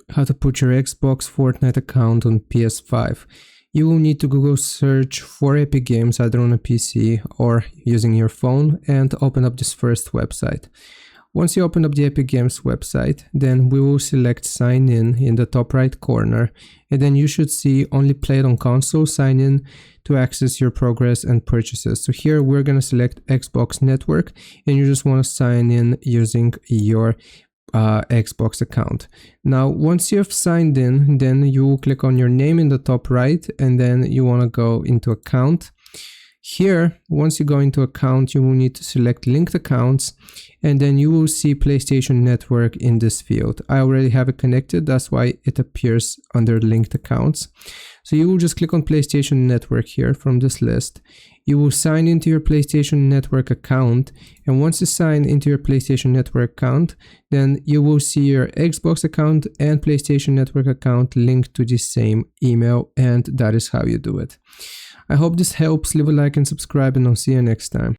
how to put your Xbox Fortnite account on PS5. You will need to Google search for Epic Games either on a PC or using your phone and open up this first website. Once you open up the Epic Games website, then we will select sign in the top right corner, and then you should see only played on console sign in to access your progress and purchases. So here we're going to select Xbox Network, and you just want to sign in using your Xbox account. Now once you have signed in, then you will click on your name in the top right, and then you want to go into account. Here, once you go into account, you will need to select linked accounts, and then you will see PlayStation Network in this field. I already have it connected, that's why it appears under linked accounts. So you will just click on PlayStation Network here from this list. You will sign into your PlayStation Network account, and once you sign into your PlayStation Network account, then you will see your Xbox account and PlayStation Network account linked to the same email, and that is how you do it. I hope this helps. Leave a like and subscribe, and I'll see you next time.